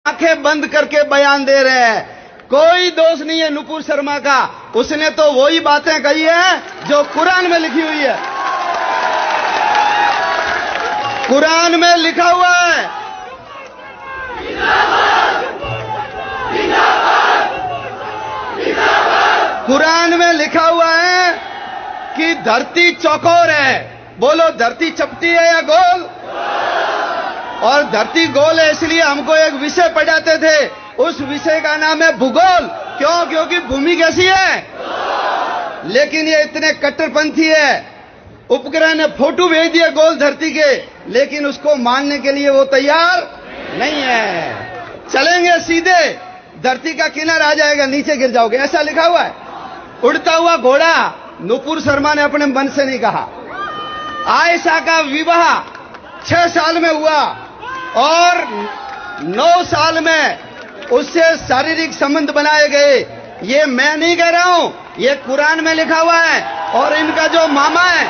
आंखें बंद करके बयान दे रहे हैं। कोई दोष नहीं है नुपुर शर्मा का, उसने तो वही बातें कही है जो कुरान में लिखी हुई है। कुरान में लिखा हुआ है, कुरान में लिखा हुआ है कि धरती चौकोर है। बोलो, धरती चपटी है या गोल? और धरती गोल है, इसलिए हमको एक विषय पढ़ाते थे, उस विषय का नाम है भूगोल। क्यों? क्योंकि भूमि कैसी है। लेकिन ये इतने कट्टरपंथी है, उपग्रह ने फोटो भेज दिए गोल धरती के, लेकिन उसको मानने के लिए वो तैयार नहीं है। चलेंगे सीधे, धरती का किनारा आ जाएगा, नीचे गिर जाओगे, ऐसा लिखा हुआ है। उड़ता हुआ घोड़ा नुपुर शर्मा ने अपने मन से नहीं कहा। आयशा का विवाह 6 साल में हुआ और 9 साल में उससे शारीरिक संबंध बनाए गए। ये मैं नहीं कह रहा हूं, ये कुरान में लिखा हुआ है। और इनका जो मामा है,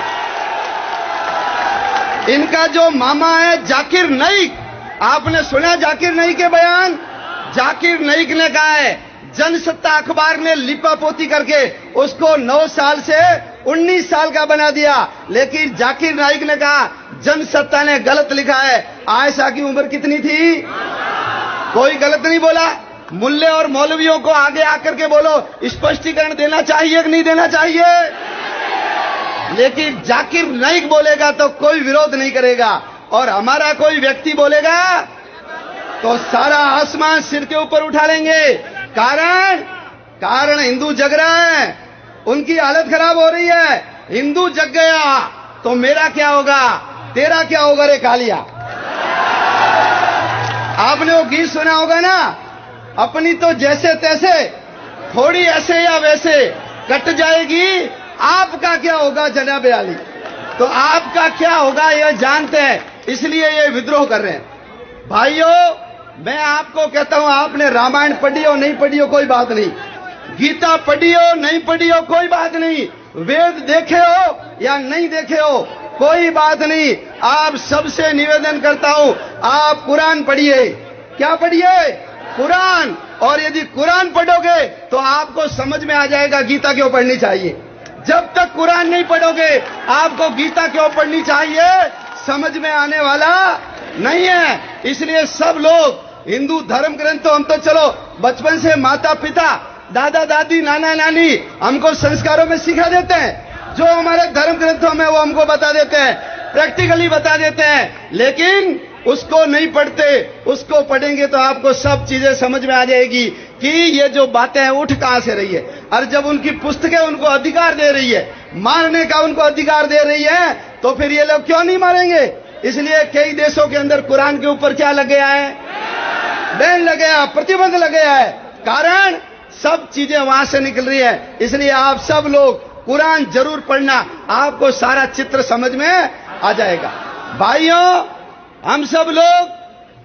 इनका जो मामा है जाकिर नाइक, आपने सुना जाकिर नाइक के बयान? जाकिर नाइक ने कहा है, जनसत्ता अखबार ने लिपापोती करके उसको 9 साल से 19 साल का बना दिया। लेकिन जाकिर नाइक ने कहा जनसत्ता ने गलत लिखा है। आयशा की उम्र कितनी थी? कोई गलत नहीं बोला। मुल्ले और मौलवियों को आगे आकर के बोलो, स्पष्टीकरण देना चाहिए कि नहीं देना चाहिए? लेकिन जाकिर नाइक बोलेगा तो कोई विरोध नहीं करेगा, और हमारा कोई व्यक्ति बोलेगा तो सारा आसमान सिर के ऊपर उठा लेंगे। कारण हिंदू जग रहा है, उनकी हालत खराब हो रही है। हिंदू जग गया तो मेरा क्या होगा, तेरा क्या होगा रे कालिया। आपने वो गीत सुना होगा ना, अपनी तो जैसे तैसे, थोड़ी ऐसे या वैसे कट जाएगी, आपका क्या होगा जनाब आली। तो आपका क्या होगा ये जानते हैं, इसलिए ये विद्रोह कर रहे हैं। भाइयों, मैं आपको कहता हूं, आपने रामायण पढ़ी हो नहीं पढ़ी हो कोई बात नहीं, गीता पढ़ी हो नहीं पढ़ी हो कोई बात नहीं, वेद देखे हो या नहीं देखे हो कोई बात नहीं। आप सबसे निवेदन करता हूं, आप कुरान पढ़िए। क्या पढ़िए? कुरान। और यदि कुरान पढ़ोगे तो आपको समझ में आ जाएगा गीता क्यों पढ़नी चाहिए। जब तक कुरान नहीं पढ़ोगे, आपको गीता क्यों पढ़नी चाहिए समझ में आने वाला नहीं है। इसलिए सब लोग हिंदू धर्म ग्रंथ, तो हम तो चलो बचपन से माता पिता, दादा दादी, नाना नानी हमको संस्कारों में सिखा देते हैं, जो हमारे धर्म ग्रंथों में वो हमको बता देते हैं, प्रैक्टिकली बता देते हैं। लेकिन उसको नहीं पढ़ते, उसको पढ़ेंगे तो आपको सब चीजें समझ में आ जाएगी कि ये जो बातें हैं उठ कहां से रही है। और जब उनकी पुस्तकें उनको अधिकार दे रही है, मारने का उनको अधिकार दे रही है, तो फिर ये लोग क्यों नहीं मारेंगे। इसलिए कई देशों के अंदर कुरान के ऊपर क्या लग गया है, बैन लग गया, प्रतिबंध लग गया है। कारण सब चीजें वहां से निकल रही है। इसलिए आप सब लोग कुरान जरूर पढ़ना, आपको सारा चित्र समझ में आ जाएगा। भाइयों, हम सब लोग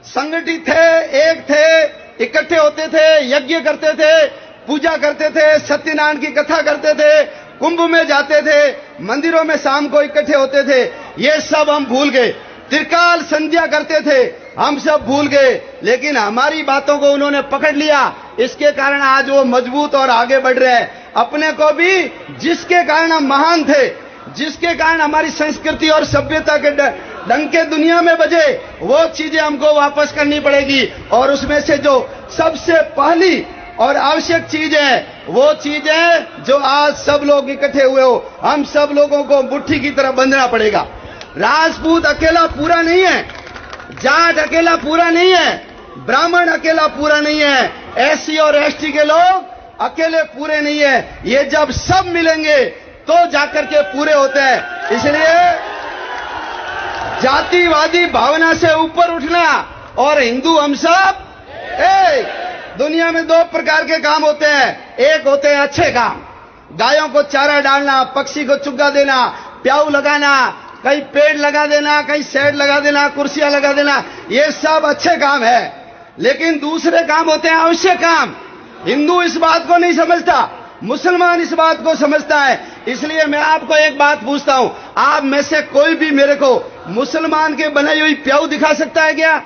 संगठित थे, एक थे, इकट्ठे होते थे, यज्ञ करते थे, पूजा करते थे, सत्यनारायण की कथा करते थे, कुंभ में जाते थे, मंदिरों में शाम को इकट्ठे होते थे। ये सब हम भूल गए। त्रिकाल संध्या करते थे, हम सब भूल गए। लेकिन हमारी बातों को उन्होंने पकड़ लिया, इसके कारण आज वो मजबूत और आगे बढ़ रहे हैं। अपने को भी, जिसके कारण हम महान थे, जिसके कारण हमारी संस्कृति और सभ्यता के डंके दुनिया में बजे, वो चीजें हमको वापस करनी पड़ेगी। और उसमें से जो सबसे पहली और आवश्यक चीज है, वो चीज है जो आज सब लोग इकट्ठे हुए हो, हम सब लोगों को मुट्ठी की तरह बंधना पड़ेगा। राजपूत अकेला पूरा नहीं है, जाट अकेला पूरा नहीं है, ब्राह्मण अकेला पूरा नहीं है, एससी और एसटी के लोग अकेले पूरे नहीं है। ये जब सब मिलेंगे तो जाकर के पूरे होते हैं। इसलिए जातिवादी भावना से ऊपर उठना और हिंदू हम सब एक। दुनिया में 2 प्रकार के काम होते हैं। एक होते हैं अच्छे काम, गायों को चारा डालना, पक्षी को चुग्गा देना, प्याऊ लगाना, कहीं पेड़ लगा देना, कहीं शेड लगा देना, कुर्सियां लगा देना, ये सब अच्छे काम है। लेकिन दूसरे काम होते हैं आवश्यक काम। हिंदू इस बात को नहीं समझता, मुसलमान इस बात को समझता है। इसलिए मैं आपको एक बात पूछता हूं, आप में से कोई भी मेरे को मुसलमान के बनाई हुई प्याऊ दिखा सकता है क्या?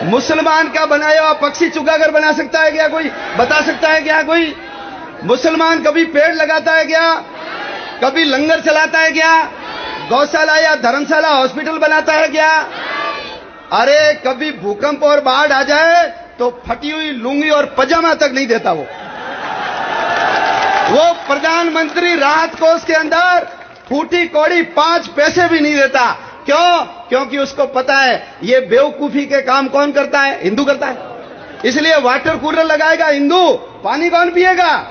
मुसलमान का बनाया हुआ पक्षी चुकाकर बना सकता है क्या कोई? बता सकता है क्या कोई? मुसलमान कभी पेड़ लगाता है क्या? कभी लंगर चलाता है क्या? गौशाला या धर्मशाला हॉस्पिटल बनाता है क्या? अरे कभी भूकंप और बाढ़ आ जाए तो फटी हुई लुंगी और पजामा तक नहीं देता वो प्रधानमंत्री राहत कोष के अंदर फूटी कौड़ी 5 पैसे भी नहीं देता। क्यों? क्योंकि उसको पता है ये बेवकूफी के काम कौन करता है? हिंदू करता है। इसलिए वाटर कूलर लगाएगा हिंदू, पानी कौन पिएगा?